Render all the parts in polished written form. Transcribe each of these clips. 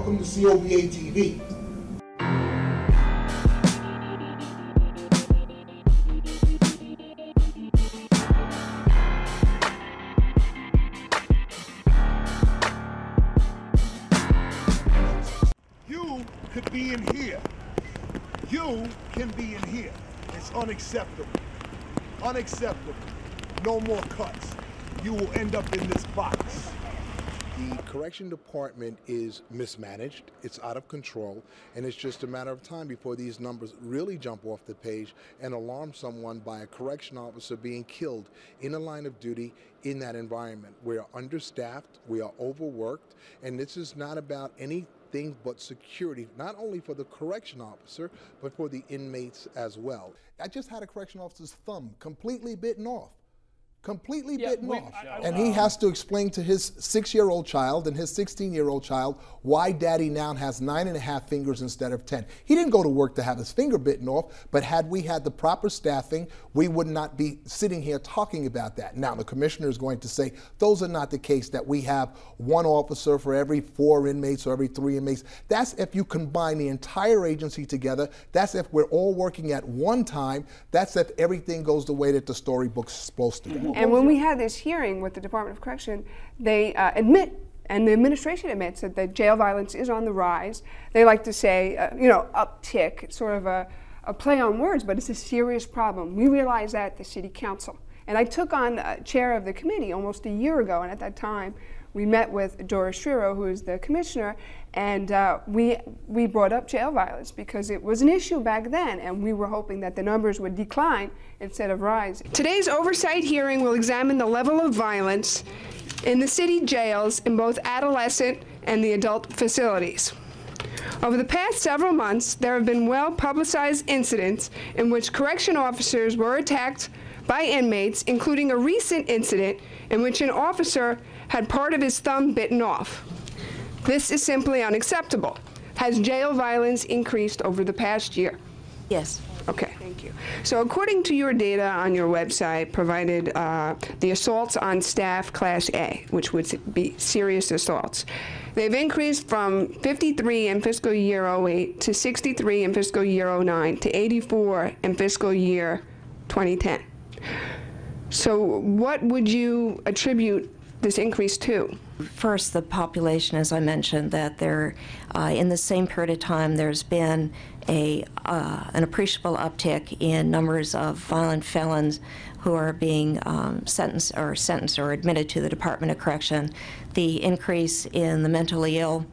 welcome to COVA TV. You could be in here. You can be in here. It's unacceptable. Unacceptable. No more cuts. You will end up in this box. The correction department is mismanaged, it's out of control, and it's just a matter of time before these numbers really jump off the page and alarm someone by a correction officer being killed in a line of duty in that environment. We are understaffed, we are overworked, and this is not about anything but security, not only for the correction officer, but for the inmates as well. I just had a correction officer's thumb completely bitten off. Bitten off. And he has to explain to his 6-year-old child and his 16-year-old child why daddy now has 9.5 fingers instead of 10. He didn't go to work to have his finger bitten off, but had we had the proper staffing, we would not be sitting here talking about that. Now, the commissioner is going to say, those are not the case, that we have one officer for every 4 inmates or every 3 inmates. That's if you combine the entire agency together. That's if we're all working at one time. That's if everything goes the way that the storybook's supposed to go. And when we had this hearing with the Department of Correction, they admit, and the administration admits, that the jail violence is on the rise. They like to say, uptick, sort of a play on words, but it's a serious problem. We realize that at the City Council. And I took on chair of the committee almost a year ago, and at that time, we met with Doris Schiro, who is the commissioner, and we brought up jail violence because it was an issue back then, and we were hoping that the numbers would decline instead of rise. Today's oversight hearing will examine the level of violence in the city jails in both adolescent and the adult facilities. Over the past several months, there have been well-publicized incidents in which correction officers were attacked by inmates, including a recent incident in which an officer had part of his thumb bitten off. This is simply unacceptable. Has jail violence increased over the past year? Yes. Okay, thank you. So according to your data on your website provided, the assaults on staff Class A, which would be serious assaults, they've increased from 53 in fiscal year 08 to 63 in fiscal year 09 to 84 in fiscal year 2010. So what would you attribute this increase to? First, the population, as I mentioned, that there, in the same period of time, there's been an appreciable uptick in numbers of violent felons who are being sentenced or admitted to the Department of Correction. The increase in the mentally ill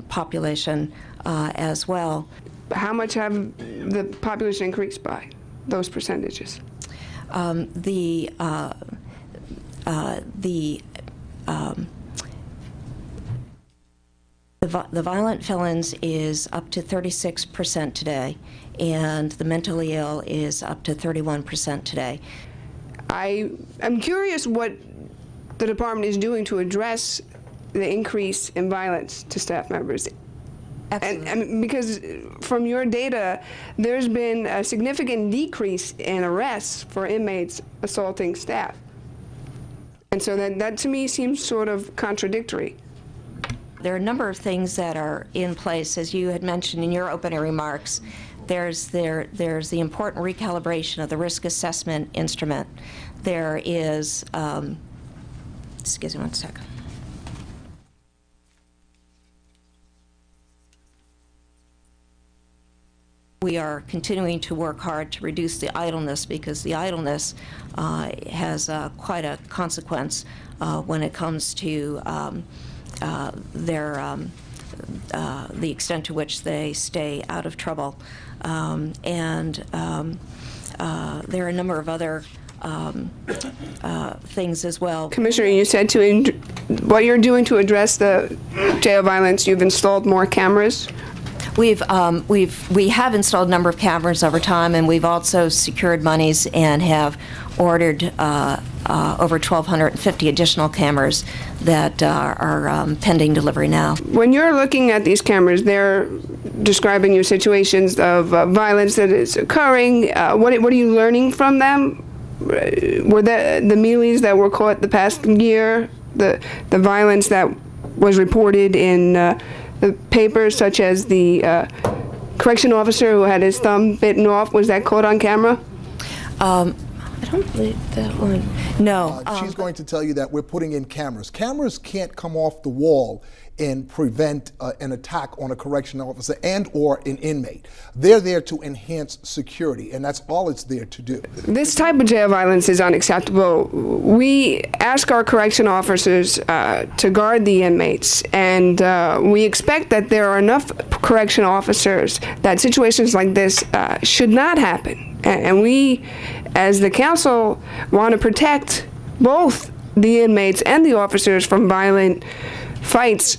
population as well. How much have the population increased by, those percentages? The violent felons is up to 36% today, and the mentally ill is up to 31% today. I'm curious what the department is doing to address the increase in violence to staff members. Absolutely. And because from your data, there's been a significant decrease in arrests for inmates assaulting staff. And so that to me seems sort of contradictory. There are a number of things that are in place, as you had mentioned in your opening remarks. There's the important recalibration of the risk assessment instrument. There is, excuse me one second. We are continuing to work hard to reduce the idleness, because the idleness has quite a consequence when it comes to the extent to which they stay out of trouble. There are a number of other things as well. Commissioner, you said what you're doing to address the jail violence, you've installed more cameras? We have installed a number of cameras over time, and we've also secured monies and have ordered over 1,250 additional cameras that are pending delivery now. When you're looking at these cameras, they're describing you situations of violence that is occurring. What are you learning from them? Were the melees that were caught the past year, the violence that was reported in the papers, such as the correction officer who had his thumb bitten off? Was that caught on camera? I don't believe that one. No. She's going to tell you that we're putting in cameras. Cameras can't come off the wall and prevent an attack on a correctional officer and or an inmate. They're there to enhance security, and that's all it's there to do. This type of jail violence is unacceptable. We ask our correction officers to guard the inmates, and we expect that there are enough correction officers that situations like this should not happen. And we, as the council, want to protect both the inmates and the officers from violent fights.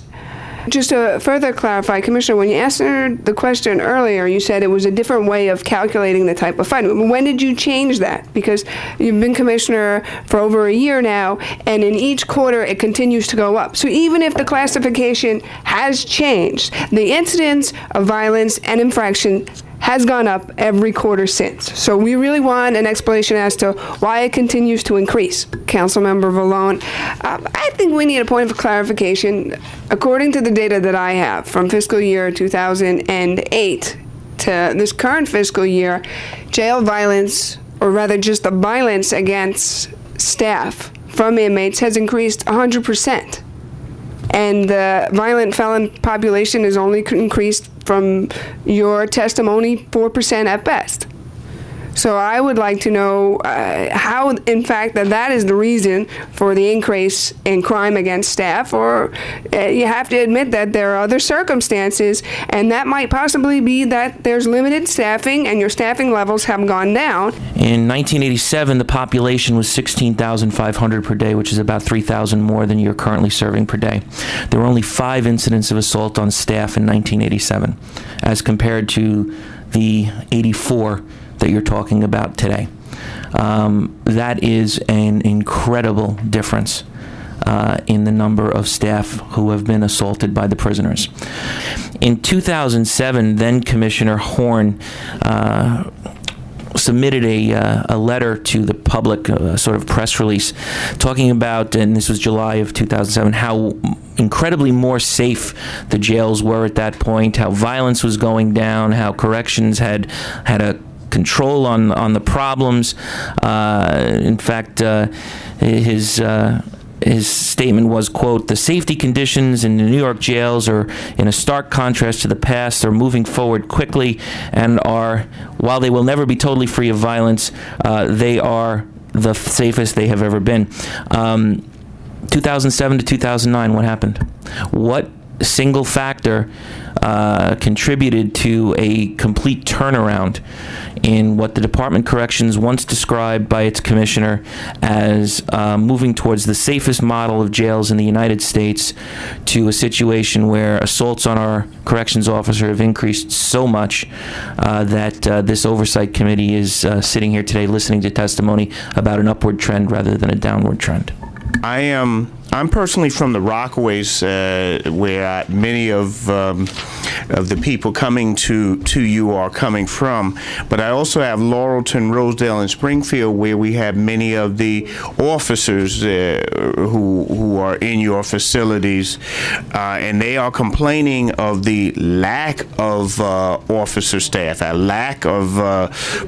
Just to further clarify, Commissioner, when you answered the question earlier, you said it was a different way of calculating the type of fight. When did you change that? Because you've been Commissioner for over a year now, and in each quarter it continues to go up. So even if the classification has changed, the incidence of violence and infraction has gone up every quarter since. So we really want an explanation as to why it continues to increase. Councilmember Vallone, I think we need a point of clarification. According to the data that I have from fiscal year 2008 to this current fiscal year, jail violence, or rather just the violence against staff from inmates, has increased 100%. And the violent felon population has only increased, from your testimony, 4% at best. So I would like to know how, in fact, that is the reason for the increase in crime against staff, or you have to admit that there are other circumstances, and that might possibly be that there's limited staffing and your staffing levels have gone down. In 1987, the population was 16,500 per day, which is about 3,000 more than you're currently serving per day. There were only 5 incidents of assault on staff in 1987, as compared to the 84 that you're talking about today. That is an incredible difference in the number of staff who have been assaulted by the prisoners. In 2007, then Commissioner Horn submitted a letter to the public, sort of press release, talking about, and this was July of 2007, how incredibly more safe the jails were at that point, how violence was going down, how corrections had a control on the problems. In fact, his statement was, quote, "The safety conditions in the New York jails are in a stark contrast to the past. They're moving forward quickly and are, while they will never be totally free of violence, they are the safest they have ever been." 2007 to 2009, what happened? What single factor contributed to a complete turnaround in what the Department of Corrections once described by its commissioner as moving towards the safest model of jails in the United States, to a situation where assaults on our corrections officer have increased so much that this oversight committee is sitting here today listening to testimony about an upward trend rather than a downward trend? I'm personally from the Rockaways, where many of the people coming to you are coming from. But I also have Laurelton, Rosedale, and Springfield, where we have many of the officers who are in your facilities, and they are complaining of the lack of officer staff, a lack of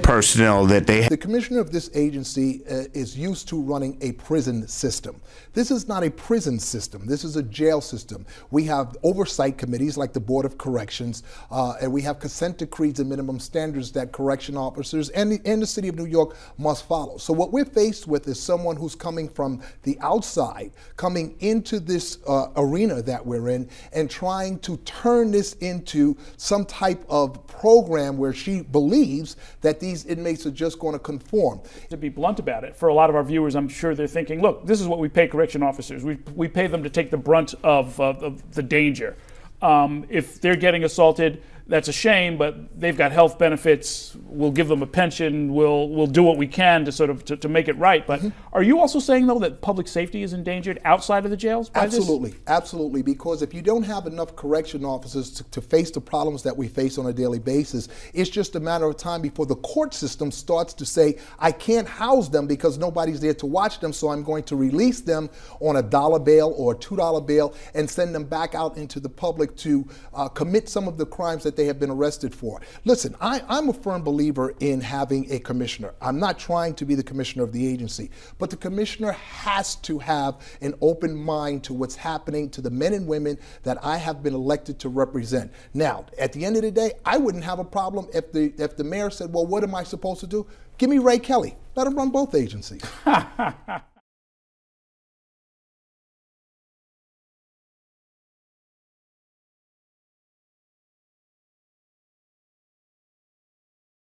personnel that they have. The commissioner of this agency is used to running a prison system. This is not a prison system. This is a jail system. We have oversight committees like the Board of Corrections, and we have consent decrees and minimum standards that correction officers and the city of New York must follow. So what we're faced with is someone who's coming from the outside, coming into this arena that we're in, and trying to turn this into some type of program where she believes that these inmates are just going to conform. To be blunt about it, for a lot of our viewers, I'm sure they're thinking, look, this is what we pay correction officers. We pay them to take the brunt of the danger. If they're getting assaulted, that's a shame, but they've got health benefits. We'll give them a pension. We'll do what we can to sort of to make it right. But are you also saying, though, that public safety is endangered outside of the jails by Absolutely, this? absolutely. Because if you don't have enough correction officers to face the problems that we face on a daily basis, it's just a matter of time before the court system starts to say, I can't house them because nobody's there to watch them, so I'm going to release them on a $1 bail or a $2 bail and send them back out into the public to commit some of the crimes that they have been arrested for. Listen, I'm a firm believer in having a commissioner. I'm not trying to be the commissioner of the agency, but the commissioner has to have an open mind to what's happening to the men and women that I have been elected to represent. Now, at the end of the day, I wouldn't have a problem if the mayor said, well, what am I supposed to do? Give me Ray Kelly. Let him run both agencies.